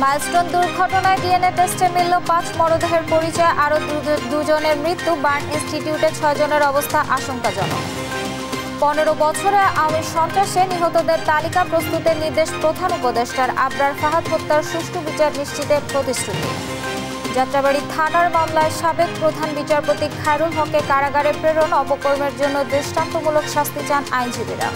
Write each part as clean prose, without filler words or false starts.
Milestone দুর্ঘটনায় DNA টেস্টে মিলল ৫ মরদেহের পরিচয়, আরও দুজনের মৃত্যু। বার্ন ইনস্টিটিউটে ৬ জনের অবস্থা আশঙ্কাজনক। ১৫ বছরে আওয়ামী সন্ত্রাসে নিহতদের তালিকা প্রস্তুতের নির্দেশ প্রধান উপদেষ্টার। আবরার ফাহাদ হত্যার সুষ্ঠু বিচার নিশ্চিতের প্রতিশ্রুতি। যাত্রাবাড়ী থানার মামলায় সাবেক প্রধান বিচারপতি খায়রুল হককে কারাগারে প্রেরণ, অপকর্মের জন্য দৃষ্টান্তমূলক শাস্তি চান আইনজীবীরা।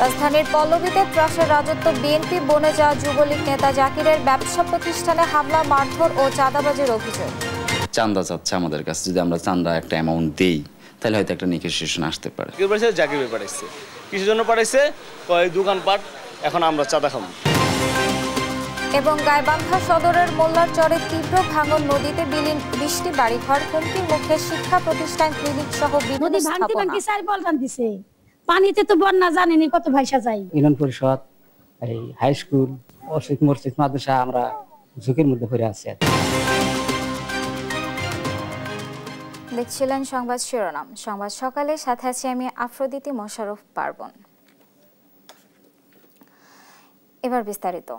রাজধানীর পল্লবীতে ত্রাসের রাজত্ব, বিএনপি বনে যাওয়া যুবলীগ নেতা জাকিরের ব্যবসা প্রতিষ্ঠানে হামলা, মারধর ও চাঁদাবাজির অভিযোগ। চাঁদা চাচ্ছে আমাদের কাছে, যদি আমরা চাঁদা একটা অ্যামাউন্ট দিই তাহলে হয়তো একটা নেগোসিয়েশন আসতে পারে। জাকির পাঠাইছে, কিসের জন্য পাঠাইছে? দোকানপাট, এখন আমরা চাঁদা খাবো। এবং গাইবান্ধা সদরের মোল্লারচরে তীব্র ভাঙন, নদীতে বিলীন ২০টি বাড়িঘর, হুমকির মুখে শিক্ষা প্রতিষ্ঠান, ক্লিনিক সহ বিভিন্ন স্থাপনা। পানিতে তো বন্যা জানেনি কত ভাইসা যায়। ইউনিয়ন পরিষদ, এই হাই স্কুল, মসজিদ মাদ্রাসা আমরা ঝুঁকির মধ্যে পড়ে আছি। দেখছিলেন সংবাদ শিরোনাম। সংবাদ সকালে, সাথে আছি আমি আফ্রোদিতি মোশাররফ পার্বণ। এবার বিস্তারিত।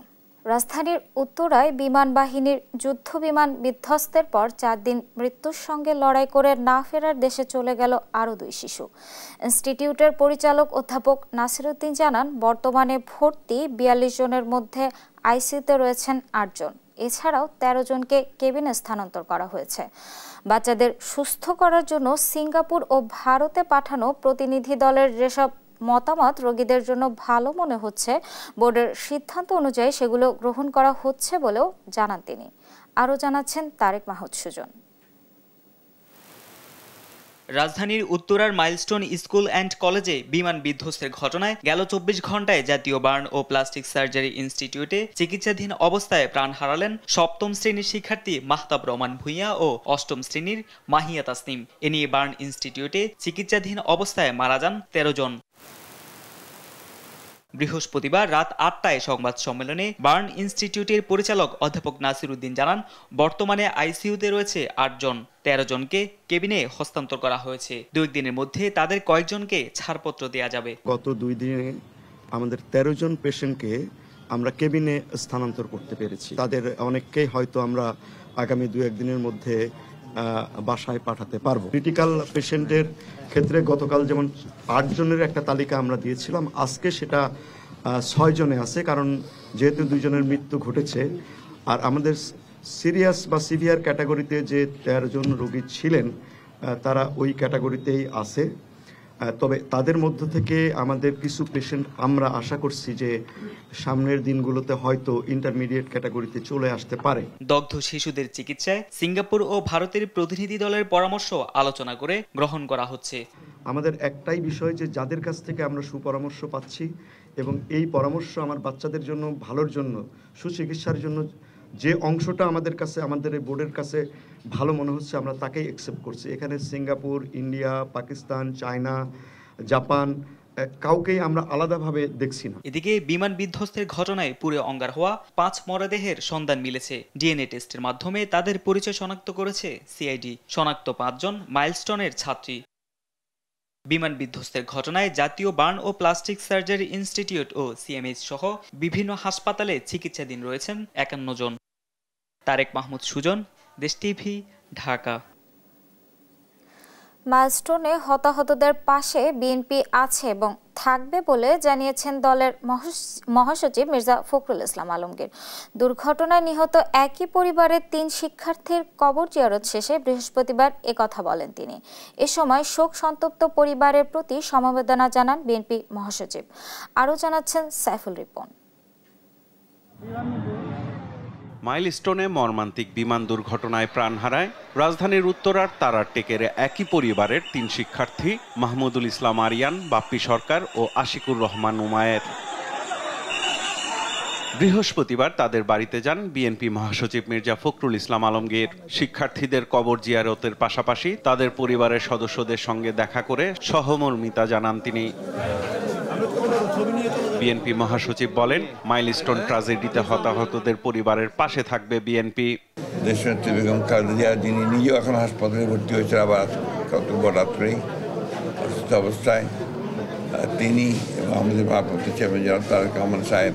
রাজধানীর উত্তরায় বিমান বাহিনীর যুদ্ধ বিমান বিধ্বস্তের পর ৪ দিন মৃত্যুর সঙ্গে লড়াই করে না ফেরার দেশে চলে গেল আরও 2 শিশু। ইনস্টিটিউটের পরিচালক অধ্যাপক নাসিরউদ্দিন জানান, বর্তমানে ভর্তি ৪২ জনের মধ্যে আইসিইউতে রয়েছেন ৮ জন। এছাড়াও ১৩ জনকে কেবিনে স্থানান্তর করা হয়েছে। বাচ্চাদের সুস্থ করার জন্য সিঙ্গাপুর ও ভারতে পাঠানো প্রতিনিধি দলের যেসব মতামত রোগীদের জন্য ভালো মনে হচ্ছে, বোর্ডের সিদ্ধান্ত অনুযায়ী সেগুলো গ্রহণ করা হচ্ছে বলেও জানান তিনি। আরও জানাচ্ছেন তারেক মাহমুদ সুজন। রাজধানীর উত্তরার মাইলস্টোন স্কুল অ্যান্ড কলেজে বিমান বিধ্বস্তের ঘটনায় গেল ২৪ ঘন্টায় জাতীয় বার্ন ও প্লাস্টিক সার্জারি ইনস্টিটিউটে চিকিৎসাধীন অবস্থায় প্রাণ হারালেন ৭ম শ্রেণীর শিক্ষার্থী মাহতাব রহমান ভূঁইয়া ও ৮ম শ্রেণীর মাহিয়া তাসনিম। এ নিয়ে বার্ন ইনস্টিটিউটে চিকিৎসাধীন অবস্থায় মারা যান ১৩ জন। বৃহস্পতিবার রাত ৮টায় সংবাদ সম্মেলনে বার্ন ইনস্টিটিউটের পরিচালক অধ্যাপক নাসিরউদ্দিন জানান, বর্তমানে আইসিইউতে রয়েছে ৮ জন, ১৩ জনকে কেবিনে হস্তান্তর করা হয়েছে। ২ দিনের মধ্যে তাদের কয়েকজনকে ছাড়পত্র দেওয়া যাবে। গত ২ দিনে আমাদের ১৩ জন পেশেন্টকে আমরা কেবিনে স্থানান্তর করতে পেরেছি। তাদের অনেককেই হয়তো আমরা আগামী ২-১ দিনের মধ্যে বাসায় পাঠাতে পারবো। ক্রিটিক্যাল পেশেন্টের ক্ষেত্রে গতকাল যেমন ৮ জনের একটা তালিকা আমরা দিয়েছিলাম, আজকে সেটা ৬ জনে আছে, কারণ যেহেতু ২ জনের মৃত্যু ঘটেছে। আর আমাদের সিরিয়াস বা সিভিয়ার ক্যাটাগরিতে যে ১৩ জন রোগী ছিলেন তারা ওই ক্যাটাগরিতেই আছে। তবে তাদের মধ্য থেকে আমাদের কিছু পেশেন্ট আমরা আশা করছি যে সামনের দিনগুলোতে হয়তো ইন্টারমিডিয়েট ক্যাটাগরিতে চলে আসতে পারে। দগ্ধ শিশুদের চিকিৎসায় সিঙ্গাপুর ও ভারতের প্রতিনিধি দলের পরামর্শ আলোচনা করে গ্রহণ করা হচ্ছে। আমাদের একটাই বিষয় যে যাদের কাছ থেকে আমরা সুপরামর্শ পাচ্ছি এবং এই পরামর্শ আমার বাচ্চাদের জন্য, ভালোর জন্য, সুচিকিৎসার জন্য যে অংশটা আমাদের কাছে, আমাদের বোর্ডের কাছে ভালো মনে হচ্ছে, আমরা তাকেই অ্যাকসেপ্ট করছি। এখানে Singapore, India, Pakistan, China, Japan কাউকেই আমরা আলাদাভাবে দেখছি না। এদিকে বিমান বিধ্বস্তের ঘটনায় পুড়ে অঙ্গার হওয়া ৫ মরদেহের সন্ধান মিলেছে। ডিএনএ টেস্টের মাধ্যমে তাদের পরিচয় শনাক্ত করেছে সিআইডি। শনাক্ত ৫ জন মাইলস্টোনের ছাত্রী। বিমান বিধ্বস্তের ঘটনায় জাতীয় বার্ন ও প্লাস্টিক সার্জারি ইনস্টিটিউট ও সিএমএইচ সহ বিভিন্ন হাসপাতালে চিকিৎসাধীন রয়েছেন ৫১ জন। তারেক মাহমুদ সুজন, দেশ টিভি, ঢাকা। মাইলস্টোনে হতাহতদের পাশে বিএনপি আছে এবং থাকবে বলে জানিয়েছেন দলের মহাসচিব মির্জা ফখরুল ইসলাম আলমগীর। দুর্ঘটনায় নিহত একই পরিবারের ৩ শিক্ষার্থীর কবর জিয়ারত শেষে বৃহস্পতিবার একথা বলেন তিনি। এ সময় শোক সন্তপ্ত পরিবারের প্রতি সমবেদনা জানান বিএনপি মহাসচিব। আরও জানাচ্ছেন সাইফুল রিপন। মাইলস্টোনে মর্মান্তিক বিমান দুর্ঘটনায় প্রাণ হারায় রাজধানীর উত্তরার তারারটেকের একই পরিবারের ৩ শিক্ষার্থী মাহমুদুল ইসলাম আরিয়ান, বাপ্পি সরকার ও আশিকুর রহমান উমায়ের। বৃহস্পতিবার তাদের বাড়িতে যান বিএনপি মহাসচিব মির্জা ফখরুল ইসলাম আলমগীর। শিক্ষার্থীদের কবর জিয়ারতের পাশাপাশি তাদের পরিবারের সদস্যদের সঙ্গে দেখা করে সহমর্মিতা জানান তিনি। বিএনপি মহাসচিব বলেন, মাইলস্টোন ট্র্যাজেডিতে হতাহতদের পরিবারের পাশে থাকবে বিএনপি। দেশনেত্রী বেগম খালেদা জিয়া, যিনি নিজেও এখন হাসপাতালে ভর্তি হয়েছে, আবার গত রাত্রেই অসুস্থ অবস্থায়, তিনি এবং আমাদের ভারপ্রাপ্ত চেয়ারম্যান জনাব তারেক রহমান সাহেব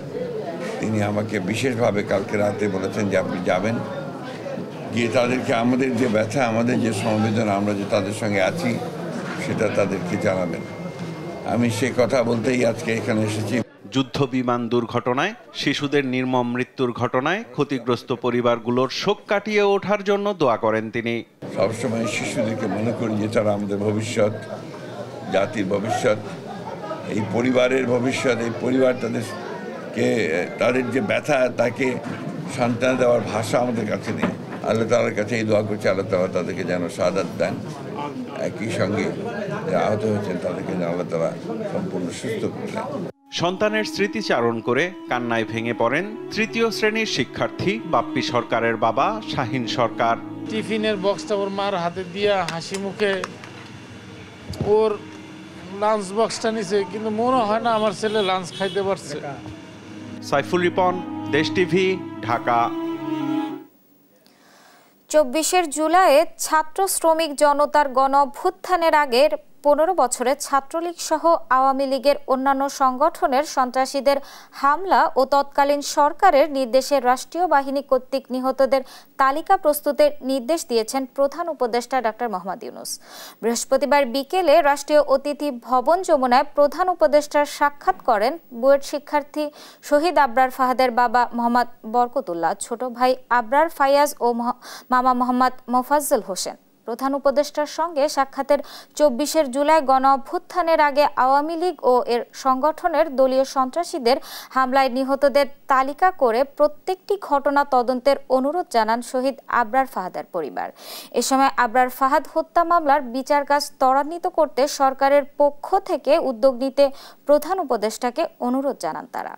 তিনি আমাকে বিশেষভাবে কালকে রাতে বলেছেন যে আপনি যাবেন, গিয়ে তাদেরকে আমাদের যে ব্যথা, আমাদের যে সমবেদনা, আমরা যে তাদের সঙ্গে আছি সেটা তাদেরকে জানাবেন। আমি সে কথা বলতেই আজকে এখানে এসেছি। যুদ্ধ বিমান দুর্ঘটনায় শিশুদের নির্মম মৃত্যুর ঘটনায় ক্ষতিগ্রস্ত পরিবারগুলোর শোক কাটিয়ে ওঠার জন্য দোয়া করেন তিনি। সবসময় শিশুদেরকে মনে করি যে তারা আমাদের ভবিষ্যৎ, জাতির ভবিষ্যৎ, এই পরিবারের ভবিষ্যৎ। এই পরিবার তাদের যে ব্যথা, তাকে সান্ত্বনা দেওয়ার ভাষা আমাদের কাছে নেই। আল্লাহ তাআলার কাছে এই দোয়া করছে, আল্লাহ তাআলা তাদেরকে যেন শাহাদাত দেন। একই সঙ্গে আহত হয়েছেন তাদেরকে যেন আল্লাহ তাআলা সম্পূর্ণ সুস্থ করে দেন। সন্তানের স্মৃতিচারণ করে কান্নায় ভেঙে পড়েন তৃতীয় শ্রেণীর শিক্ষার্থী বাপ্পি সরকারের বাবা শাহিন সরকার। টিফিনের বক্সটা ওর মার হাতে দিয়ে হাসি মুখে ওর লাঞ্চ বক্সটা নিছে, কিন্তু মনে হয় না আমার ছেলে লাঞ্চ খাইতে পারছে। সাইফুল রিপন, দেশ টিভি, ঢাকা। 24 জুলাইয়ে ছাত্র শ্রমিক জনতার গণ অভ্যুত্থানের আগের 15 বছরে ছাত্রলীগ সহ আওয়ামী লীগের অন্যান্য সংগঠনের সন্ত্রাসীদের হামলা ও তৎকালীন সরকারের নির্দেশে রাষ্ট্রীয় বাহিনী কর্তৃক নিহতদের তালিকা প্রস্তুতের নির্দেশ দিয়েছেন প্রধান উপদেষ্টা ডক্টর মোহাম্মদ ইউনূস। বৃহস্পতিবার বিকেলে রাষ্ট্রীয় অতিথি ভবন যমুনায় প্রধান উপদেষ্টার সাক্ষাৎ করেন বুয়েট শিক্ষার্থী শহীদ আবরার ফাহাদের বাবা মোহাম্মদ বরকতুল্লাহ, ছোট ভাই আবরার ফায়াজ ও মামা মোহাম্মদ মোফাজ্জল হোসেন। প্রধান উপদেষ্টার সঙ্গে সাক্ষাতের 24 জুলাই গণ অভ্যুত্থানের আগে আওয়ামী লীগ ও এর সংগঠনের দলীয় সন্ত্রাসীদের হামলায় নিহতদের তালিকা করে প্রত্যেকটি ঘটনা তদন্তের অনুরোধ জানান শহীদ আবরার ফাহাদের পরিবার। এ সময় আবরার ফাহাদ হত্যা মামলার বিচার কাজ ত্বরান্বিত করতে সরকারের পক্ষ থেকে উদ্যোগ নিতে প্রধান উপদেষ্টাকে অনুরোধ জানান তারা।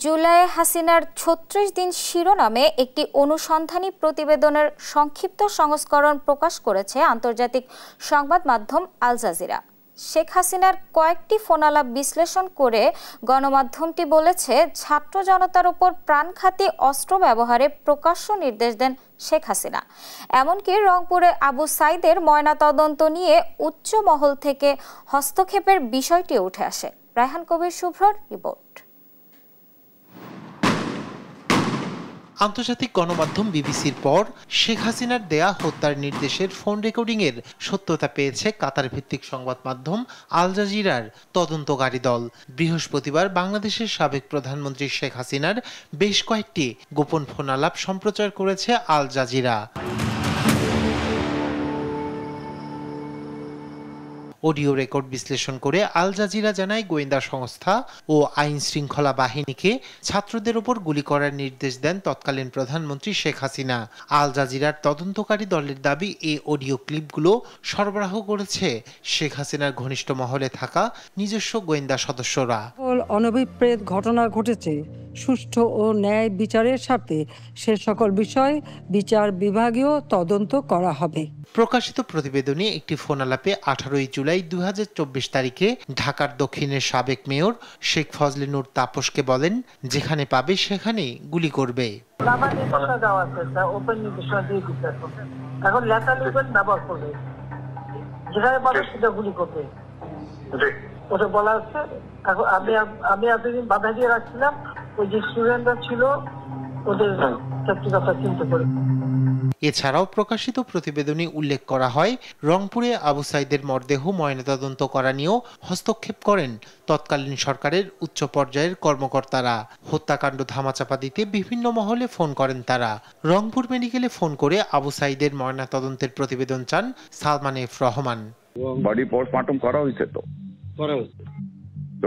জুলাই হাসিনার 36 দিন শিরোনামে একটি অনুসন্ধানী প্রতিবেদনের সংক্ষিপ্ত সংস্করণ প্রকাশ করেছে আন্তর্জাতিক সংবাদ মাধ্যম আল জাজিরা। শেখ হাসিনার কয়েকটি ফোনালাপ বিশ্লেষণ করে গণমাধ্যমটি বলেছে, ছাত্র জনতার উপর প্রাণঘাতী অস্ত্র ব্যবহারে প্রকাশ্য নির্দেশ দেন শেখ হাসিনা। এমনকি রংপুরে আবু সাইদের ময়নাতদন্ত নিয়ে উচ্চ মহল থেকে হস্তক্ষেপের বিষয়টি উঠে আসে। রায়হান কবির শুভ্রর রিপোর্ট। আন্তর্জাতিক গণমাধ্যম বিবিসির পর শেখ হাসিনার দেয়া হত্যার নির্দেশের ফোন রেকর্ডিংয়ের সত্যতা পেয়েছে কাতার ভিত্তিক সংবাদ মাধ্যম আল জাজিরার তদন্তকারী দল। বৃহস্পতিবার বাংলাদেশের সাবেক প্রধানমন্ত্রী শেখ হাসিনার বেশ কয়েকটি গোপন ফোনালাপ সম্প্রচার করেছে আল জাজিরা। অডিও রেকর্ড বিশ্লেষণ করে আল জাজিরা জানায়, গোয়েন্দা সংস্থা ও আইন শৃঙ্খলা বাহিনীকে ছাত্রদের উপর গুলি করার নির্দেশ দেন তৎকালীন প্রধানমন্ত্রী শেখ হাসিনা। আল জাজিরার তদন্তকারী দলের দাবি, এই অডিও ক্লিপগুলো সরবরাহ করেছে শেখ হাসিনার ঘনিষ্ঠ মহলে থাকা নিজস্ব গোয়েন্দা সদস্যরা। অনভিপ্রেত ঘটনা ঘটেছে, সুষ্ঠু ও ন্যায় বিচারের স্বার্থে সে সকল বিষয় বিচার বিভাগীয় তদন্ত করা হবে। প্রকাশিত প্রতিবেদনে একটি ফোনালাপে 18 জুলাই 2024 তারিখে ঢাকার দক্ষিণের সাবেক মেয়র শেখ ফজলে নূর তাপসকে বলেন, যেখানে পাবে সেখানে গুলি করবে। এখন লেখা লিখবেন, ব্যবহার করবে, যেখানে পাবে সেটা গুলি করবে, ওটা বলা হচ্ছে। এখন আমি এতদিন বাধা দিয়ে রাখছিলাম, ওই যে স্টুডেন্টরা ছিল ওদের কথা চিন্তা করে। এছাড়াও প্রকাশিত প্রতিবেদনে উল্লেখ করা হয়, রংপুরে আবু সাইদের মরদেহ ময়নাতদন্ত করা নিয়েও হস্তক্ষেপ করেন তৎকালীন সরকারের উচ্চ পর্যায়ের কর্মকর্তারা। হত্যাকাণ্ড ধামাচাপা দিতে বিভিন্ন মহলে ফোন করেন তারা। রংপুর মেডিকেলে ফোন করে আবু সাইদের ময়নাতদন্তের প্রতিবেদন চান Salman F Rahman. Body postmortem করা হয়েছে তো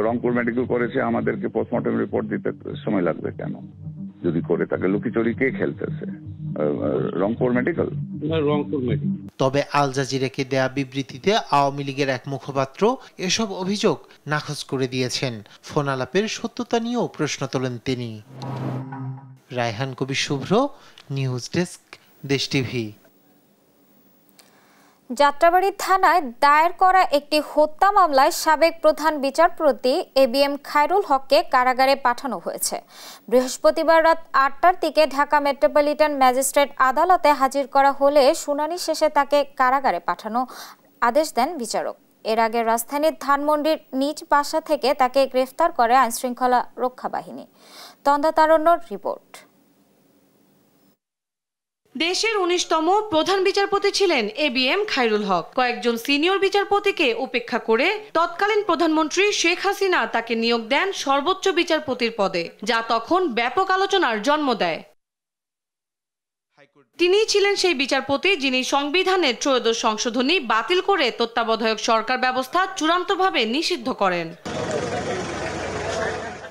রংপুর মেডিকেল করেছে, আমাদেরকে পোস্টমর্টম রিপোর্ট দিতে সময় লাগবে কেন? যদি করে তাকে লুকিচুরি কে খেলতেছে? রংপুর মেডিকেল। তবে আল জাজিরাকে দেয়া বিবৃতিতে আওয়ামী লীগের এক মুখপাত্র এসব অভিযোগ নাকচ করে দিয়েছেন। ফোনালাপের সত্যতা নিয়েও প্রশ্ন তোলেন তিনি। রায়হান কবির শুভ্র, নিউজ ডেস্ক, দেশ টিভি। যাত্রাবাড়ী থানায় দায়ের করা একটি হত্যা মামলায় সাবেক প্রধান বিচারপতি ABM খায়রুল হককে কারাগারে পাঠানো হয়েছে। বৃহস্পতিবার রাত ৮টার দিকে ঢাকা মেট্রোপলিটন ম্যাজিস্ট্রেট আদালতে হাজির করা হলে শুনানি শেষে তাকে কারাগারে পাঠানো আদেশ দেন বিচারক। এর আগে রাজধানীর ধানমন্ডির নিজ বাসা থেকে তাকে গ্রেফতার করে আইনশৃঙ্খলা রক্ষা বাহিনী। তন্দা তারণ্যর রিপোর্ট। দেশের ১৯তম প্রধান বিচারপতি ছিলেন ABM খায়রুল হক। কয়েকজন সিনিয়র বিচারপতিকে উপেক্ষা করে তৎকালীন প্রধানমন্ত্রী শেখ হাসিনা তাকে নিয়োগ দেন সর্বোচ্চ বিচারপতির পদে, যা তখন ব্যাপক আলোচনার জন্ম দেয়। তিনিই ছিলেন সেই বিচারপতি যিনি সংবিধানের ১৩ সংশোধনী বাতিল করে তত্ত্বাবধায়ক সরকার ব্যবস্থা চূড়ান্তভাবে নিষিদ্ধ করেন।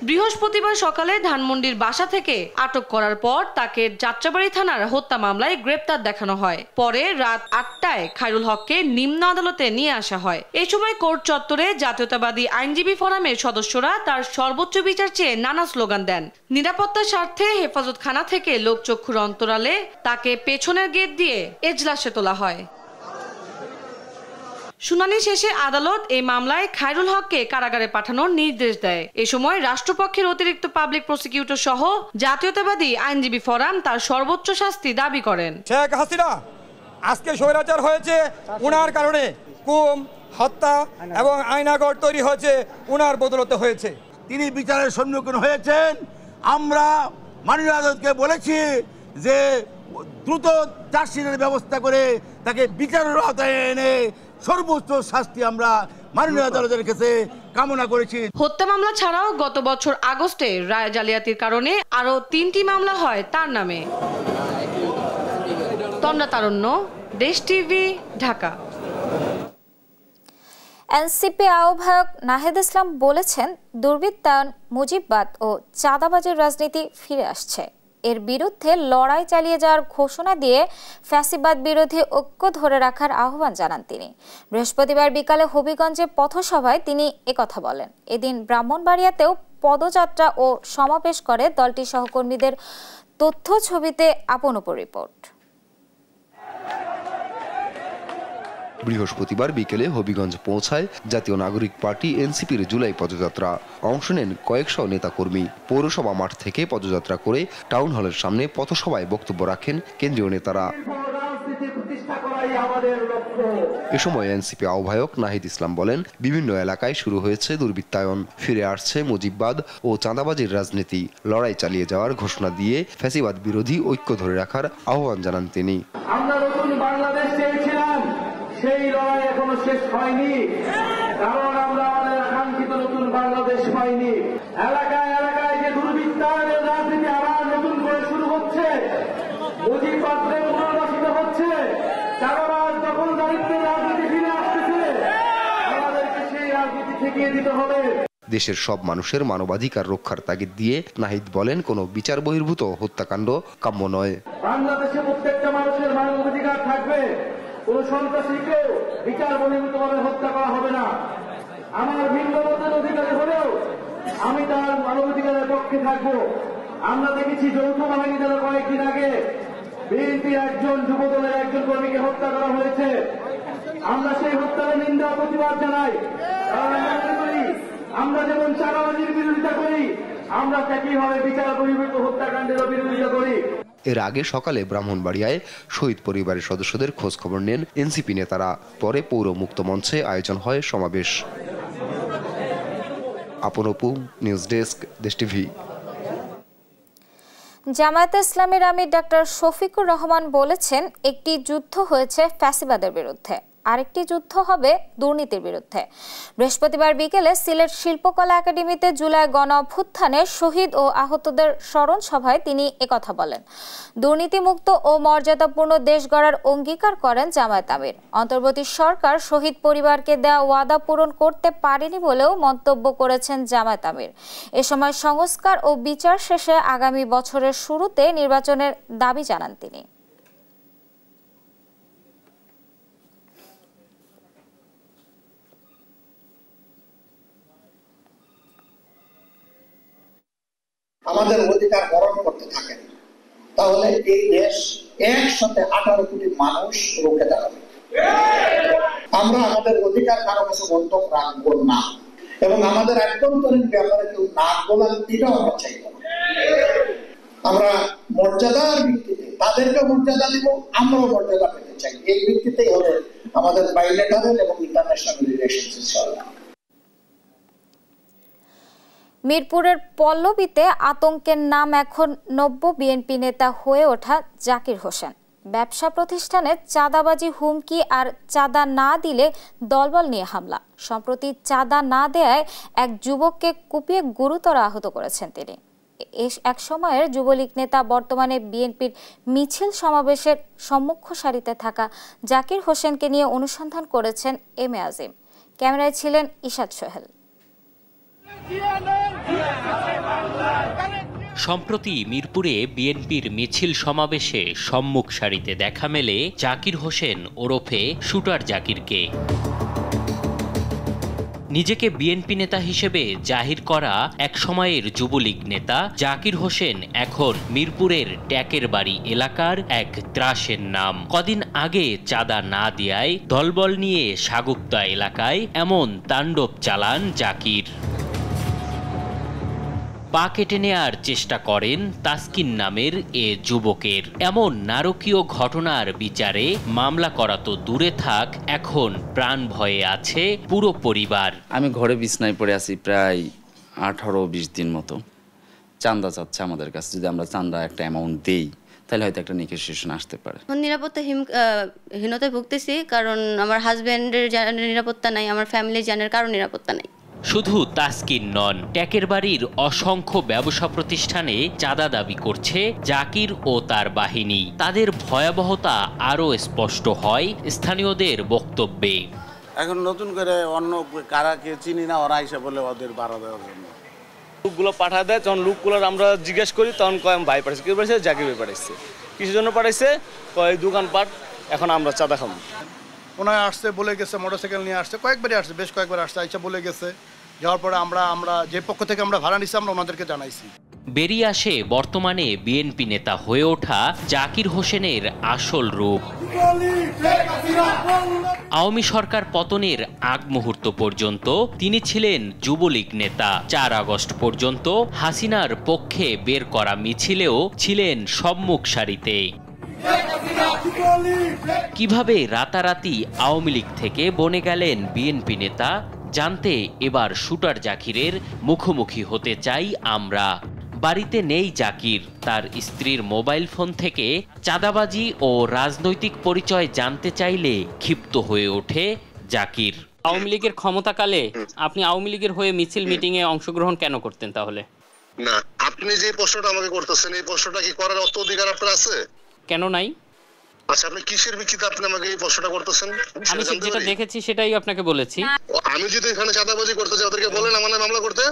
বৃহস্পতিবার সকালে ধানমন্ডির বাসা থেকে আটক করার পর তাকে যাত্রাবাড়ী থানার হত্যা মামলায় গ্রেপ্তার দেখানো হয়। পরে রাত ৮টায় খায়রুল হককে নিম্ন আদালতে নিয়ে আসা হয়। এই সময় কোর্ট চত্বরে জাতীয়তাবাদী আইনজীবী ফোরামের সদস্যরা তার সর্বোচ্চ বিচার চেয়ে নানা স্লোগান দেন। নিরাপত্তার স্বার্থে হেফাজতখানা থেকে লোকচক্ষুর অন্তরালে তাকে পেছনের গেট দিয়ে এজলাসে তোলা হয়। শুনানি শেষে আদালত এই মামলায় খায়রুল হককে কারাগারে পাঠানোর নির্দেশ দেয়। এ সময় রাষ্ট্রপক্ষের অতিরিক্ত পাবলিক প্রসিকিউটর সহ জাতীয়তাবাদী আইনজীবী ফোরাম তার সর্বোচ্চ শাস্তি দাবি করেন। শেখ হাসিনা আজকে স্বৈরাচার হয়েছে উনার কারণে, গুম, হত্যা এবং আইনাগর তৈরি হয়েছে উনার বদলতে হয়েছে। তিনি বিচারের সম্মুখীন হয়েছেন। আমরা মাননীয় আদালতকে বলেছি যে দ্রুত চার্জশিটের ব্যবস্থা করে তাকে বিচারের আওতায় এনে সর্বোচ্চ শাস্তি আমরা মাননীয় আদালতের কাছে কামনা করেছি। হত্যা মামলা ছাড়াও গত বছর আগস্টে রায় জালিয়াতির কারণে আরো ৩টি মামলা হয় তার নামে। তন্দ্রা তারণ্য, দেশ টিভি, ঢাকা। এনসিপি আহ্বায়ক নাহিদ ইসলাম বলেছেন, দুর্বৃত্তায়ন, মুজিববাদ ও চাঁদাবাজির রাজনীতি ফিরে আসছে। এর বিরুদ্ধে লড়াই চালিয়ে যাওয়ার ঘোষণা দিয়ে ফ্যাসিবাদ বিরোধী ঐক্য ধরে রাখার আহ্বান জানান তিনি। বৃহস্পতিবার বিকালে হবিগঞ্জে পথসভায় তিনি একথা বলেন। এদিন ব্রাহ্মণবাড়িয়াতেও পদযাত্রা ও সমাবেশ করে দলটির সহকর্মীদের। তথ্য ছবিতে আপন উপর রিপোর্ট। বৃহস্পতিবার বিকেলে হবিগঞ্জ পৌঁছায় জাতীয় নাগরিক পার্টি এনসিপির জুলাই পদযাত্রা। অংশ নেন কয়েকশো নেতাকর্মী। পৌরসভা মাঠ থেকে পদযাত্রা করে টাউন হলের সামনে পথসভায় বক্তব্য রাখেন কেন্দ্রীয় নেতারা। এ সময় এনসিপি আহ্বায়ক নাহিদ ইসলাম বলেন, বিভিন্ন এলাকায় শুরু হয়েছে দুর্বৃত্তায়ন, ফিরে আসছে মুজিববাদ ও চাঁদাবাজির রাজনীতি। লড়াই চালিয়ে যাওয়ার ঘোষণা দিয়ে ফ্যাসিবাদ বিরোধী ঐক্য ধরে রাখার আহ্বান জানান তিনি। আমরা নতুন বাংলাদেশ চেয়েছিলাম, সেই লড়াই এখনো শেষ হয়নি, কারণ আমরা আমাদের আকাঙ্ক্ষিত নতুন বাংলাদেশ পাইনি। এলাকায় এলাকায় যে দুর্বৃত্তায়নের রাজনীতি আবার নতুন করে শুরু হচ্ছে, মুজিববাদের পুনর্বাসিত হচ্ছে, চাঁদাবাজ দখলদারিত্বের রাজনীতি ফিরে আসতেছে। আমাদেরকে সেই রাজনীতি ঠেকিয়ে দিতে হবে। দেশের সব মানুষের মানবাধিকার রক্ষার তাগিদ দিয়ে নাহিদ বলেন, কোনো বিচার বহির্ভূত হত্যাকাণ্ড কাম্য নয়। বাংলাদেশে প্রত্যেকটা মানুষের মানবাধিকার থাকবে, কোন সন্ত্রাসীকেও বিচার বহির্ভূতভাবে হত্যা করা হবে না। আমার ভিন্ন মতের অধিকারী হলেও আমি তার মানবাধিকারের পক্ষে থাকবো। আমরা দেখেছি যৌথ বাহিনী দ্বারা কয়েকদিন আগে বিএনপির একজন যুবদলের একজন কর্মীকে হত্যা করা হয়েছে। আমরা সেই হত্যার নিন্দা প্রতিবাদ জানাই। আমরা যেমন চাঁদাবাজির বিরোধিতা করি, আমরা একইভাবে বিচার বহির্ভূত হত্যাকাণ্ডের বিরোধিতা করি। এর আগে সকালে ব্রাহ্মণবাড়িয়ায় শহীদ পরিবারের সদস্যদের খোঁজ খবর নেন এনসিপি নেতারা। পরে পৌর মুক্ত মঞ্চে আয়োজন হয় সমাবেশ। আপন অপু, নিউজ ডেস্ক, দেশ টিভি। জামায়াতে ইসলামীর আমির ডক্টর শফিকুর রহমান বলেছেন, একটি যুদ্ধ হয়েছে ফ্যাসিবাদের বিরুদ্ধে, আরেকটি যুদ্ধ হবে দুর্নীতির বিরুদ্ধে। বৃহস্পতিবার বিকেলে সিলেট শিল্পকলা একাডেমিতে জুলাই গণ অভ্যুত্থানে শহীদ ও আহতদের স্মরণ সভায় তিনি একথা বলেন। দুর্নীতিমুক্ত ও মর্যাদাপূর্ণ দেশ গড়ার অঙ্গীকার করেন জামায়াত আমির। অন্তর্বর্তী সরকার শহীদ পরিবারকে দেওয়া ওয়াদা পূরণ করতে পারেনি বলেও মন্তব্য করেছেন জামায়াত আমির। এ সময় সংস্কার ও বিচার শেষে আগামী বছরের শুরুতে নির্বাচনের দাবি জানান তিনি। আমাদের অধিকার হরণ করতে থাকেন, তাহলে এই দেশ 118 কোটি মানুষ রুখে দাঁড়াবে। আমরা আমাদের অধিকার কারো কাছে বন্ধক রাখবো না, এবং আমাদের আভ্যন্তরীণ ব্যাপারে কেউ না বলার এটাও আমরা চাইব না। আমরা মর্যাদার ভিত্তিতে তাদেরকে মর্যাদা দিব, আমরাও মর্যাদা পেতে চাই। এই ভিত্তিতেই হবে আমাদের বাইলেটারাল এবং ইন্টারন্যাশনাল রিলেশনস ইনশাআল্লাহ। মিরপুরের পল্লবীতে আতঙ্কের নাম এখন নব্য বিএনপি নেতা হয়ে ওঠা জাকির হোসেন। ব্যবসা প্রতিষ্ঠানে চাঁদাবাজি, হুমকি আর চাঁদা না দিলে দলবল নিয়ে হামলা। সম্প্রতি চাঁদা না দেয়ায় এক যুবককে কুপিয়ে গুরুতর আহত করেছেন তিনি। এক সময়ের যুবলীগ নেতা, বর্তমানে বিএনপির মিছিল সমাবেশের সম্মুখ সারিতে থাকা জাকির হোসেনকে নিয়ে অনুসন্ধান করেছেন এম এ আজিম। ক্যামেরায় ছিলেন ইশাদ সোহেল। সম্প্রতি মিরপুরে বিএনপির মিছিল সমাবেশে সম্মুখ সারিতে দেখা মেলে জাকির হোসেন ওরফে শুটার জাকিরকে। নিজেকে বিএনপি নেতা হিসেবে জাহির করা এক সময়ের যুবলীগ নেতা জাকির হোসেন এখন মিরপুরের ট্যাকের বাড়ি এলাকার এক ত্রাসের নাম। কদিন আগে চাঁদা না দেয়ায় দলবল নিয়ে সাগুপ্তা এলাকায় এমন তাণ্ডব চালান জাকির। পা কেটে নেয়ার চেষ্টা করেন তাসকিন নামের এ যুবকের। এমন নারকীয় ঘটনার বিচারে মামলা করা তো দূরে থাক, এখন প্রাণ ভয়ে আছে পুরো পরিবার। আমি ঘরে বিছনায় পড়ে আছি প্রায় 18-20 দিন মতো। চাঁদা চাচ্ছে আমাদের কাছে, যদি আমরা চাঁদা একটা অ্যামাউন্ট দেই তাহলে হয়তো একটা নেগোসিয়েশন আসতে পারে। নিরাপত্তাহীনতায় ভুগতেছি, কারণ আমার হাজবেন্ডের নিরাপত্তা নাই, আমার ফ্যামিলি জানের কারো নিরাপত্তা নাই। শুধু তাসকিন নন, ট্যাকের বাড়ির অসংখ্য ব্যবসা প্রতিষ্ঠানে চাঁদা দাবি করছে জাকির ও তার বাহিনী। তাদের ভয়াবহতা আরও স্পষ্ট হয় স্থানীয়দের বক্তব্যে। এখন নতুন করে অন্য কারাকে চিনি না, ওরা এসে বলে ওদের ভাড়া দেওয়ার জন্য লোকগুলো পাঠা দেয়। তখন লোকগুলোর আমরা জিজ্ঞেস করি, তখন কয় ভাই পাঠাইছে, কেউ পাঠাইছে, জাকির ভাই পাঠাইছে। কিসের জন্য পাঠাইছে? কয় দোকানপাট এখন আমরা চাঁদা খাবো। ওনায় আসছে, বলে গেছে, মোটরসাইকেল নিয়ে আসছে, কয়েকবারই আসছে, বেশ কয়েকবার আসছে, আইসা বলে গেছে। যাওয়ার পরে আমরা যে পক্ষ থেকে আমরা ভাড়া নিচ্ছি আমরা ওনাদেরকে জানাইছি। বেরিয়ে আসে বর্তমানে বিএনপি নেতা হয়ে ওঠা জাকির হোসেনের আসল রূপ। আওয়ামী সরকার পতনের আগ মুহূর্ত পর্যন্ত তিনি ছিলেন যুবলীগ নেতা। 4 আগস্ট পর্যন্ত হাসিনার পক্ষে বের করা মিছিলেও ছিলেন সম্মুখ সারিতে। কিভাবে রাতারাতি আওয়ামী লীগ থেকে বনে গেলেন বিএনপি নেতা জানতে এবার শুটার জাকিরের মুখোমুখি হতে চাই আমরা। বাড়িতে নেই জাকির। তার স্ত্রীর মোবাইল ফোন থেকে চাঁদাবাজি ও রাজনৈতিক পরিচয় জানতে চাইলে ক্ষিপ্ত হয়ে ওঠে জাকির। আওয়ামী লীগের ক্ষমতাকালে আপনি আওয়ামী লীগের হয়ে মিছিল মিটিং এ অংশগ্রহণ কেন করতেন তাহলে? না, আপনি যে প্রশ্নটা আমাকে করতেছেন এই প্রশ্নটা কি করার অত অধিকার আপনার আছে? কেন নাই? আচ্ছা, আপনি কিসের ভিত্তিতে আপনি আমাকে এই প্রশ্নটা করতেছেন? আমি যেটা দেখেছি সেটাই আপনাকে বলেছি। আমি যদি এখানে চাঁদাবাজি করতে যাই ওদেরকে বলেন আমার নামে মামলা করতে?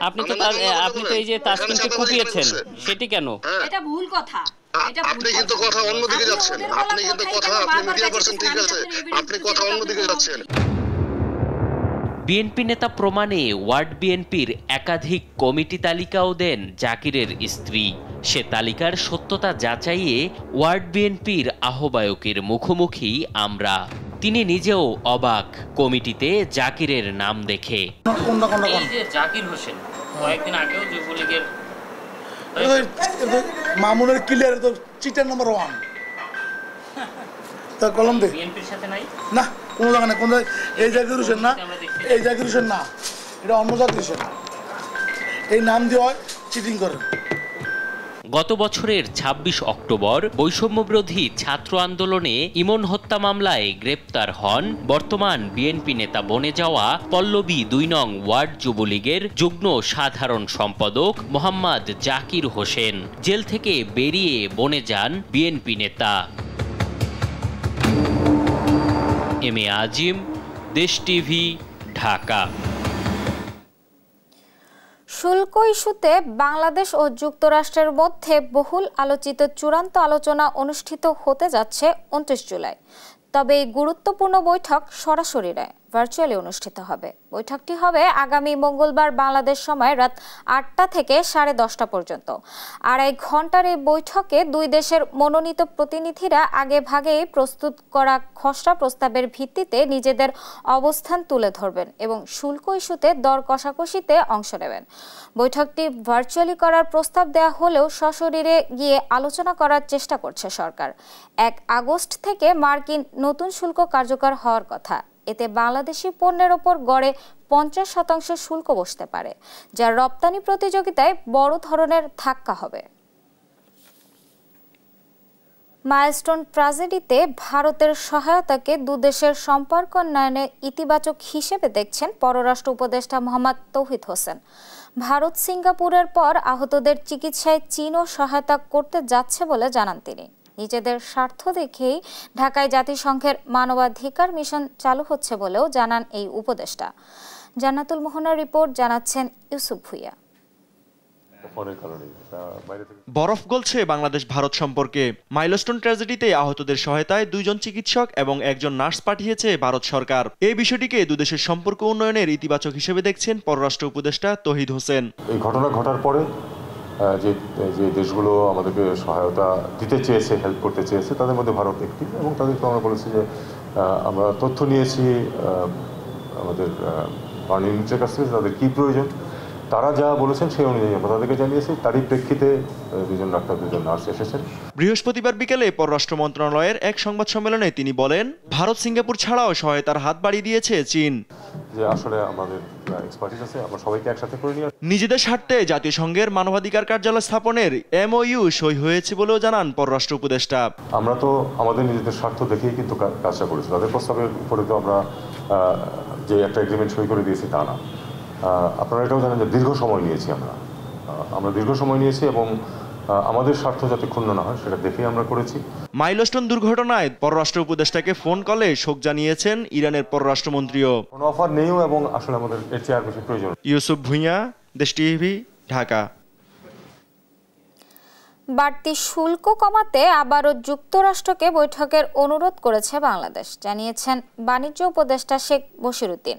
আপনি তো এই যে তাসকিনকে কুপিয়েছেন, সেটি কেন? এটা ভুল কথা। আপনি কিন্তু কথা অন্যদিকে যাচ্ছেন। আপনি মিডিয়া পারসন, ঠিক আছে, আপনি কথা অন্যদিকে যাচ্ছেন। বিএনপি নেতা প্রমাণে ওয়ার্ড বিএনপির একাধিক কমিটি তালিকাও দেন জাকিরের স্ত্রী। সে তালিকার সত্যতা যাচাইয়ে ওয়ার্ড বিএনপির আহ্বায়কের মুখোমুখি আমরা। তিনি নিজেও অবাক কমিটিতে জাকিরের নাম দেখে। এই যে জাকির হোসেন কয়েকদিন আগেও যুবলীগের মামুনের ক্লিয়ার তো চিটার নাম্বার 1 তা কলম দে। বিএনপির সাথে নাই না, কোন জায়গা না, কোন এই জাকির হোসেন না, এই জাকির হোসেন না, এটা অন্য জাকির হোসেন। এই নাম দিয়ে হয় চিটিং করে। গত বছরের 26 অক্টোবর বৈষম্যবিরোধী ছাত্র আন্দোলনে ইমন হত্যা মামলায় গ্রেপ্তার হন বর্তমান বিএনপি নেতা বনে যাওয়া পল্লবী 2 নং ওয়ার্ড যুবলীগের যুগ্ম সাধারণ সম্পাদক মোহাম্মদ জাকির হোসেন। জেল থেকে বেরিয়ে বনে যান বিএনপি নেতা। এম এ আজিম, দেশ টিভি, ঢাকা। শুল্ক ইস্যুতে বাংলাদেশ ও যুক্তরাষ্ট্রের মধ্যে বহুল আলোচিত চূড়ান্ত আলোচনা অনুষ্ঠিত হতে যাচ্ছে 29 জুলাই। তবে এই গুরুত্বপূর্ণ বৈঠক সরাসরি নয়, ভার্চুয়ালি অনুষ্ঠিত হবে। বৈঠকটি হবে আগামী মঙ্গলবার বাংলাদেশ সময় রাত ৮টা থেকে 10:30 পর্যন্ত। 2.5 ঘন্টার এই বৈঠকে দুই দেশের মনোনীত প্রতিনিধিরা আগে ভাগেই প্রস্তুত করা খসড়া প্রস্তাবের ভিত্তিতে নিজেদের অবস্থান তুলে ধরবেন এবং শুল্ক ইস্যুতে দর কষাকষিতে অংশ নেবেন। বৈঠকটি ভার্চুয়ালি করার প্রস্তাব দেওয়া হলেও সশরীরে গিয়ে আলোচনা করার চেষ্টা করছে সরকার। 1 আগস্ট থেকে মার্কিন নতুন শুল্ক কার্যকর হওয়ার কথা। এতে বাংলাদেশি পণ্যের ওপর গড়ে 50% শুল্ক বসতে পারে, যা রপ্তানি প্রতিযোগিতায় বড় ধরনের ধাক্কা হবে। মাইলস্টোন ট্র্যাজেডিতে ভারতের সহায়তাকে দুদেশের সম্পর্ক উন্নয়নে ইতিবাচক হিসেবে দেখছেন পররাষ্ট্র উপদেষ্টা মোহাম্মদ তৌহিদ হোসেন। ভারত সিঙ্গাপুরের পর আহতদের চিকিৎসায় চীনও সহায়তা করতে যাচ্ছে বলে জানান তিনি। নিজেদের স্বার্থ দেখেই ঢাকায় জাতিসংঘের মানবাধিকার মিশন চালু হচ্ছে বলেও জানান এই উপদেষ্টা। জান্নাতুল মোহনার রিপোর্ট, জানাচ্ছেন ইউসুফ ভুইয়া। বরফ গলছে বাংলাদেশ ভারত সম্পর্কে। মাইলস্টোন ট্র্যাজেডিতে আহতদের সহায়তায় 2 জন চিকিৎসক এবং 1 জন নার্স পাঠিয়েছে ভারত সরকার। এই বিষয়টিকে দুদেশের সম্পর্ক উন্নয়নের ইতিবাচক হিসেবে দেখছেন পররাষ্ট্র উপদেষ্টা তৌহিদ হোসেন। এই ঘটনা ঘটার পরে যে দেশগুলো আমাদেরকে সহায়তা দিতে চেয়েছে, হেল্প করতে চেয়েছে, তাদের মধ্যে ভারত একটি, এবং তাদেরকে আমরা বলেছি যে আমরা তথ্য নিয়েছি আমাদের মাননীয় মিনিস্টারের কাছ থেকে তাদের কী প্রয়োজন, তারা যা বলেছেন সেই অনুযায়ী আমরা তাদেরকে জানিয়েছি। তারই প্রেক্ষিতে 2 জন ডাক্তার 2 জন নার্স এসেছেন। বৃহস্পতিবার বিকেলে পররাষ্ট্র মন্ত্রণালয়ের এক সংবাদ সম্মেলনে তিনি বলেন, ভারত সিঙ্গাপুর ছাড়াও সহায়তার হাত বাড়িয়ে দিয়েছে চীন। যে আসলে আমাদের এক্সপার্টিস আছে, আমরা সবাইকে একসাথে করে নিয়ে নিজেদের স্বার্থে জাতীয় সংঘের মানবাধিকার কার্যালয় স্থাপনের MOU সই হয়েছে বলেও জানান পররাষ্ট্র উপদেষ্টা। আমরা তো আমাদের নিজেদের স্বার্থ দেখেই কিন্তু কাজটা করেছি। তাদের প্রস্তাবের উপরে তো আমরা যে একটা এগ্রিমেন্ট সই করে দিয়েছি তা না। আপনারা এটাও জানেন যে দীর্ঘ সময় নিয়েছি আমরা দীর্ঘ সময় নিয়েছি এবং আমাদের স্বার্থ যাতে ক্ষুণ্ণ না হয় সেটা দেখেই আমরা করেছি। মাইলস্টোন দুর্ঘটনায় পররাষ্ট্র উপদেষ্টাকে ফোন কলে শোক জানিয়েছেন ইরানের পররাষ্ট্রমন্ত্রীও। কোনো অফার নেইও এবং আসলে আমাদের এর চেয়ে আর বেশি প্রয়োজন। ইউসুফ ভুইয়া, দেশ টিভি, ঢাকা। বাড়তি শুল্ক কমাতে আবারও যুক্তরাষ্ট্রকে বৈঠকের অনুরোধ করেছে বাংলাদেশ, জানিয়েছেন বাণিজ্য উপদেষ্টা শেখ বশিরউদ্দিন।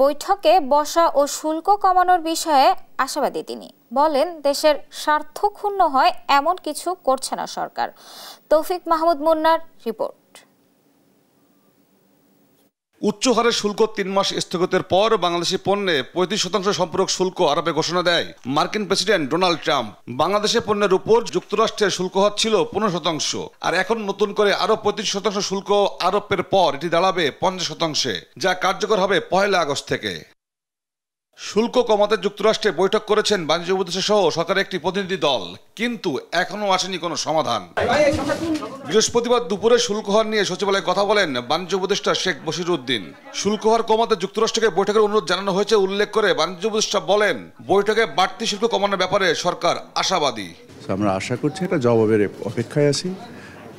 বৈঠকে বসা ও শুল্ক কমানোর বিষয়ে আশাবাদী তিনি। বলেন, দেশের স্বার্থ ক্ষুণ্ণ হয় এমন কিছু করছে না সরকার। তৌফিক মাহমুদ মুন্নার রিপোর্ট। উচ্চ হারের শুল্ক 3 মাস স্থগিতের পর বাংলাদেশি পণ্যে 35% সম্পূরক শুল্ক আরোপের ঘোষণা দেয় মার্কিন প্রেসিডেন্ট ডোনাল্ড ট্রাম্প। বাংলাদেশের পণ্যের উপর যুক্তরাষ্ট্রের শুল্ক হার ছিল 15%, আর এখন নতুন করে আরো 35% শুল্ক আরোপের পর এটি দাঁড়াবে 50%, যা কার্যকর হবে 1 আগস্ট থেকে। শুল্ক কমাতে যুক্তরাষ্ট্রে বৈঠক করেছেন বাণিজ্য উপদেষ্টা সহ সরকারের একটি প্রতিনিধি দল, কিন্তু এখনো আসেনি কোনো সমাধান। বৃহস্পতিবার দুপুরে শুল্ক হার নিয়ে সচিবালয়ে কথা বলেন বাণিজ্য উপদেষ্টা শেখ বশিরউদ্দিন। শুল্ক হার কমাতে যুক্তরাষ্ট্রকে বৈঠকের অনুরোধ জানানো হয়েছে উল্লেখ করে বাণিজ্য উপদেষ্টা বলেন, বৈঠকে বাড়তি শুল্ক কমানোর ব্যাপারে সরকার আশাবাদী। আমরা আশা করছি একটা জবাবের অপেক্ষায় আছি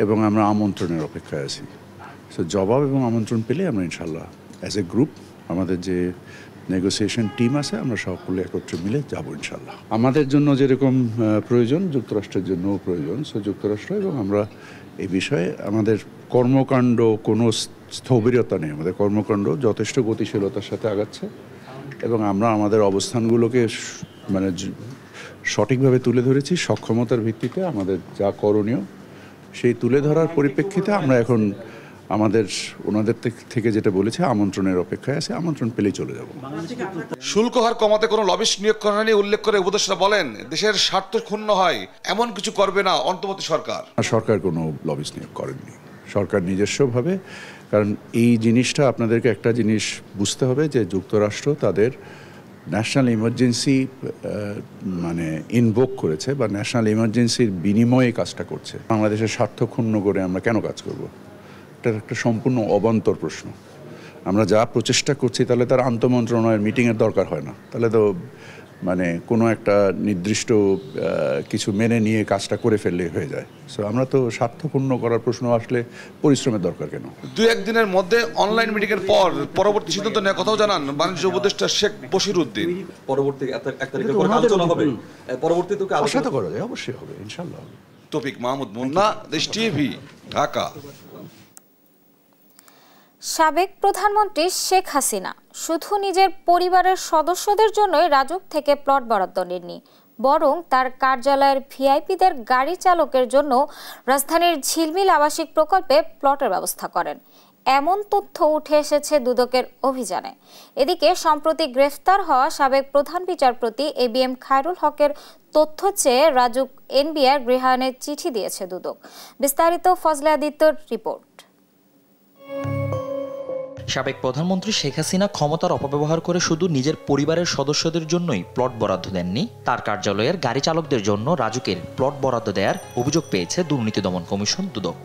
এবং আমরা আমন্ত্রণের অপেক্ষায় আছি। জবাব এবং আমন্ত্রণ পেলে আমরা ইনশাল্লাহ অ্যাজ এ গ্রুপ আমাদের যে নেগোসিয়েশন টিম আছে আমরা সকলে একত্রে মিলে যাব ইনশাল্লাহ। আমাদের জন্য যেরকম প্রয়োজন যুক্তরাষ্ট্রের জন্যও প্রয়োজন। যুক্তরাষ্ট্র এবং আমরা এই বিষয়ে আমাদের কর্মকাণ্ড কোনো স্থবিরতা নেই, আমাদের কর্মকাণ্ড যথেষ্ট গতিশীলতার সাথে আগাচ্ছে এবং আমরা আমাদের অবস্থানগুলোকে মানে সঠিকভাবে তুলে ধরেছি। সক্ষমতার ভিত্তিতে আমাদের যা করণীয় সেই তুলে ধরার পরিপ্রেক্ষিতে আমরা এখন আমাদের ওনাদের থেকে যেটা বলেছে আমন্ত্রণের অপেক্ষায় আছে, আমন্ত্রণ পেলেই চলে যাব। শুল্ক হার কমাতে কোনো লবিস্ট নিয়োগ করা নিয়ে উল্লেখ করে উপদেষ্টা বলেন, দেশের স্বার্থ ক্ষুণ্ণ হয় এমন কিছু করবে না অন্তর্বর্তী সরকার। সরকার কোনো লবিস্ট নিয়োগ করেননি, সরকার নিজস্বভাবে। কারণ এই জিনিসটা আপনাদেরকে একটা জিনিস বুঝতে হবে যে যুক্তরাষ্ট্র তাদের ন্যাশনাল ইমার্জেন্সি মানে ইনভোক করেছে বা ন্যাশনাল ইমার্জেন্সির বিনিময়ে কাজটা করছে। বাংলাদেশের স্বার্থ ক্ষুণ্ণ করে আমরা কেন কাজ করব? এটা একটা সম্পূর্ণ অবান্তর প্রশ্ন। আমরা যা প্রচেষ্টা করছি তাহলে তার আন্তঃমন্ত্রণালয়ের মিটিংয়ের দরকার হয় না, তাহলে তো মানে কোনো একটা নির্দিষ্ট কিছু মেনে নিয়ে কাজটা করে ফেললে হয়ে যায়। সো আমরা তো স্বার্থপূর্ণ করার প্রশ্ন আসলে পরিশ্রমের দরকার কেন? 2-1 দিনের মধ্যে অনলাইন মিটিং এর পর পরবর্তী সিদ্ধান্ত নেওয়ার কথাও জানান বাণিজ্য উপদেষ্টা শেখ বশিরউদ্দিন। পরবর্তী 1 তারিখের পর আলোচনা হবে, পরবর্তীতে আলোচনা করা যায়, অবশ্যই হবে ইনশাআল্লাহ। তৌফিক মাহমুদ মুন্না, দেশ টিভি, ঢাকা। সাবেক প্রধানমন্ত্রী শেখ হাসিনা শুধু নিজের পরিবারের সদস্যদের জন্যই রাজুক থেকে প্লট বরাদ্দ নেননি, বরং তার কার্যালয়ের ভিআইপিদের গাড়ি চালকের জন্য রাজধানীর ঝিলমিল আবাসিক প্রকল্পে প্লটের ব্যবস্থা করেন। এমন তথ্য উঠে এসেছে দুদকের অভিযানে। এদিকে সম্প্রতি গ্রেফতার হওয়া সাবেক প্রধান বিচারপতি ABM খায়রুল হকের তথ্য চেয়ে রাজুক এনবিআর গৃহায়নে চিঠি দিয়েছে দুদক। বিস্তারিত ফজলে আদিত্যর রিপোর্ট। সাবেক প্রধানমন্ত্রী শেখ হাসিনা ক্ষমতার অপব্যবহার করে শুধু নিজের পরিবারের সদস্যদের জন্যই প্লট বরাদ্দ দেননি, তার কার্যালয়ের গাড়ি চালকদের জন্য রাজুকের প্লট বরাদ্দ দেওয়ার অভিযোগ পেয়েছে দুর্নীতি দমন কমিশন দুদক।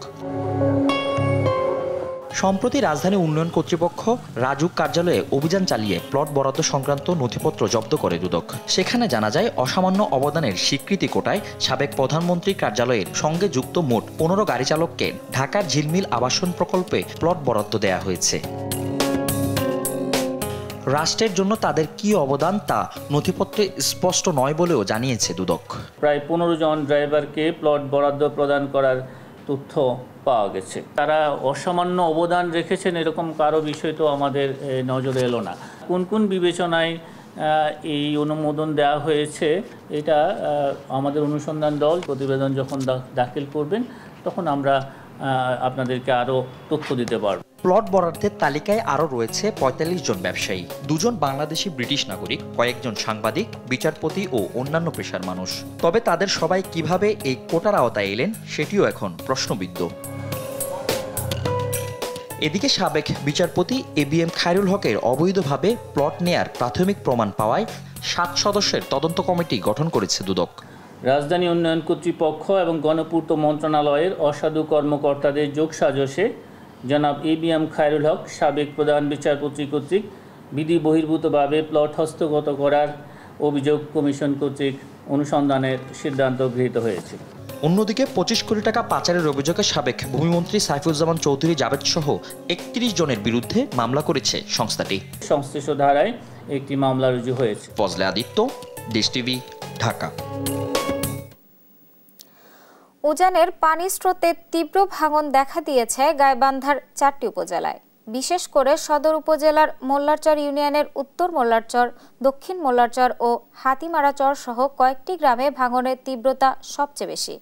সম্প্রতি রাজধানী উন্নয়ন কর্তৃপক্ষ রাজুক কার্যালয়ে অভিযান চালিয়ে প্লট বরাদ্দ সংক্রান্ত নথিপত্র জব্দ করে দুদক। সেখানে জানা যায় অসামান্য অবদানের স্বীকৃতি কোটায় সাবেক প্রধানমন্ত্রীর কার্যালয়ের সঙ্গে যুক্ত মোট 15 গাড়ি চালককে ঢাকার ঝিলমিল আবাসন প্রকল্পে প্লট বরাদ্দ দেওয়া হয়েছে। রাষ্ট্রের জন্য তাদের কি অবদান তা নথিপত্রে স্পষ্ট নয় বলেও জানিয়েছে দুদক। প্রায় 15 জন ড্রাইভারকে প্লট বরাদ্দ প্রদান করার তথ্য পাওয়া গেছে। তারা অসামান্য অবদান রেখেছেন এরকম কারো বিষয় তো আমাদের নজরে এলো না। কোন কোন বিবেচনায় এই অনুমোদন দেওয়া হয়েছে এটা আমাদের অনুসন্ধান দল প্রতিবেদন যখন দাখিল করবেন তখন আমরা আপনাদেরকে আরও তথ্য দিতে পারব। প্লট বরাদ্দের তালিকায় আরও রয়েছে 45 জন ব্যবসায়ী, 2 জন বাংলাদেশি ব্রিটিশ নাগরিক, কয়েকজন সাংবাদিক, বিচারপতি ও অন্যান্য পেশার মানুষ। তবে তাদের সবাই কিভাবে এই কোটার আওতায় এলেন সেটিও এখন প্রশ্নবিদ্ধ। এদিকে সাবেক বিচারপতি ABM খায়রুল হকের অবৈধভাবে প্লট নেয়ার প্রাথমিক প্রমাণ পাওয়ায় 7 সদস্যের তদন্ত কমিটি গঠন করেছে দুদক। রাজধানী উন্নয়ন কর্তৃপক্ষ এবং গণপূর্ত মন্ত্রণালয়ের অসাধু কর্মকর্তাদের যোগসাজশে জনাব ABM খায়রুল হক সাবেক প্রধান বিচারপতি কর্তৃক বিধি বহির্ভূতভাবে প্লট হস্তগত করার অভিযোগ কমিশন কর্তৃক অনুসন্ধানের সিদ্ধান্ত গৃহীত হয়েছে। অন্যদিকে 25 কোটি টাকা পাচারের অভিযোগে সাবেক ভূমিমন্ত্রী সাইফুজ্জামান চৌধুরী জাবেদ সহ 31 জনের বিরুদ্ধে মামলা করেছে সংস্থাটি। সংশ্লিষ্ট ধারায় একটি মামলা রুজু হয়েছে। ফজলে আদিত্য, দেশ টিভি, ঢাকা। উজানের পানি স্রোতে তীব্র ভাঙন দেখা দিয়েছে গাইবান্ধার 4টি উপজেলায়। বিশেষ করে সদর উপজেলার মোল্লারচর ইউনিয়নের উত্তর মোল্লারচর, দক্ষিণ মোল্লারচর ও হাতিমারাচর সহ কয়েকটি গ্রামে ভাঙনের তীব্রতা সবচেয়ে বেশি।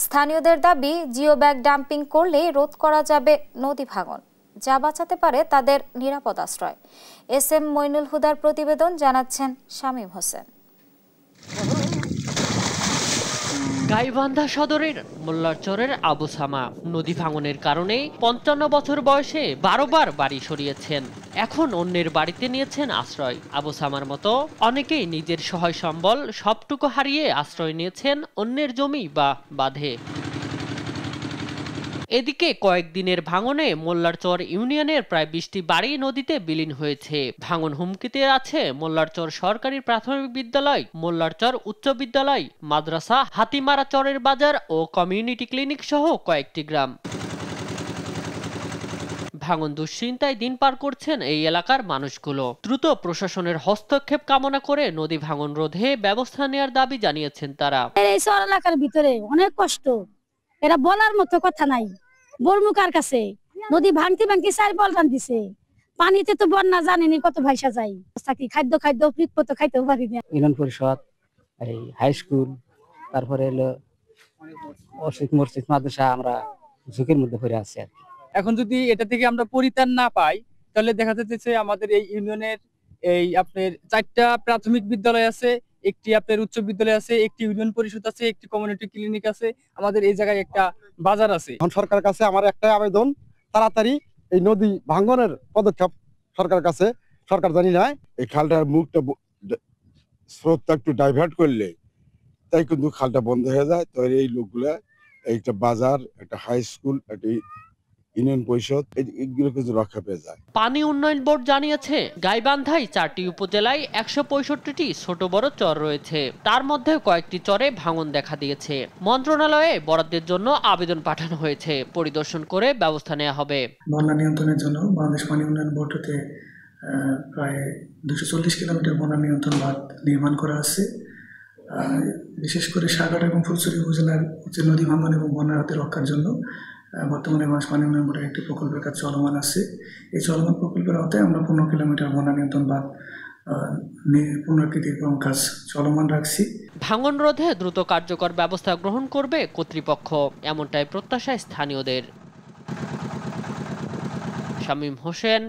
স্থানীয়দের দাবি জিও ব্যাগ ডাম্পিং করলেই রোধ করা যাবে নদী ভাঙন, যা বাঁচাতে পারে তাদের নিরাপদ আশ্রয়। SM মইনুল হুদার প্রতিবেদন, জানাচ্ছেন শামীম হোসেন। গাইবান্ধা সদরের মোল্লারচরের আবু সামা নদী ভাঙনের কারণে 55 বছর বয়সে 12 বার বাড়ি সরিয়েছেন। এখন অন্যের বাড়িতে নিয়েছেন আশ্রয়। আবু সামার মতো অনেকেই নিজের সহায় সম্বল সবটুকু হারিয়ে আশ্রয় নিয়েছেন অন্যের জমি বা বাঁধে। এদিকে কয়েকদিনের ভাঙনে মোল্লারচর ইউনিয়নের প্রায় 20টি বাড়ি নদীতে বিলীন হয়েছে। ভাঙন হুমকিতে আছে মোল্লারচর সরকারি প্রাথমিক বিদ্যালয়, মোল্লারচর উচ্চ বিদ্যালয়, মাদ্রাসা, হাতিমারাচরের বাজার ও কমিউনিটি ক্লিনিক সহ কয়েকটি গ্রাম। ভাঙন দুশ্চিন্তায় দিন পার করছেন এই এলাকার মানুষগুলো। দ্রুত প্রশাসনের হস্তক্ষেপ কামনা করে নদী ভাঙন রোধে ব্যবস্থা নেওয়ার দাবি জানিয়েছেন তারা। এই শহর এলাকার ভিতরে অনেক কষ্ট, এরা বলার মতো কথা নাই। বর্মুকার কাছে নদী ভাঙতে ভাঙতে 4 বলটান দিছে, পানিতে তো বন্যা জানেনি কত ভাইসা যায়। খাদ্য ফ্রিকপত খাইতেও পারি না। ইউনিয়ন পরিষদ, এই হাই স্কুল, তারপরে হলো মসজিদ মাদ্রাসা, আমরা ঝুঁকির মধ্যে পড়ে আছি। এখন যদি এটা থেকে আমরা পরিত্রাণ না পাই তাহলে দেখা যাচ্ছে আমাদের এই ইউনিয়নের এই আপনার 4টা প্রাথমিক বিদ্যালয় আছে, একটি আপনার উচ্চ বিদ্যালয় আছে, একটি ইউনিয়ন পরিষদ আছে, একটি কমিউনিটি ক্লিনিক আছে, আমাদের এই জায়গায় একটা বাজার আছে। এখন সরকারের কাছে আমার একটা আবেদন, তাড়াতাড়ি এই নদী ভাঙনের পদক্ষেপ সরকারের কাছে। সরকার জানি না এই খালটার মুখটা স্রোতটা একটু ডাইভার্ট করলে তাই কিন্তু খালটা বন্ধ হয়ে যায়। তো এই লোকগুলা একটা বাজার, একটা হাই স্কুল, একটা ইউনিয়ন পরিষদ এগুলো কিছু রক্ষা পেয়ে যায়। পানি উন্নয়ন বোর্ড জানিয়েছে গাইবান্ধায় 4টি উপজেলায় 165টি ছোট বড় চর রয়েছে। তার মধ্যে কয়েকটি চরে ভাঙন দেখা দিয়েছে। মন্ত্রণালয়ে বরাদ্দের জন্য আবেদন পাঠানো হয়েছে, পরিদর্শন করে ব্যবস্থা নেওয়া হবে। বন্যা নিয়ন্ত্রণের জন্য বাংলাদেশ পানি উন্নয়ন বোর্ডতে প্রায় 240 কিলোমিটার বন্যা নিয়ন্ত্রণ বাঁধ নির্মাণ করা আছে। বিশেষ করে সাগর এবং ফুলছড়ি উপজেলার নদী ভাঙন এবং বন্যার হাতে রক্ষার জন্য বর্তমানে বাংলাদেশ পানি উন্নয়ন বোর্ডের একটি প্রকল্পের কাজ চলমান আছে। এই চলমান প্রকল্পের আওতায় আমরা 15 কিলোমিটার বন্যা নিয়ন্ত্রণ বাঁধ পুনরাকৃতির কাজ চলমান রাখছি। ভাঙন রোধে দ্রুত কার্যকর ব্যবস্থা গ্রহণ করবে কর্তৃপক্ষ, এমনটাই প্রত্যাশা স্থানীয়দের। শামীম হোসেন,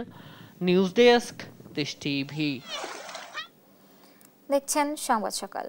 নিউজ ডেস্ক, দেশ টিভি। দেখছেন সংবাদ সকাল।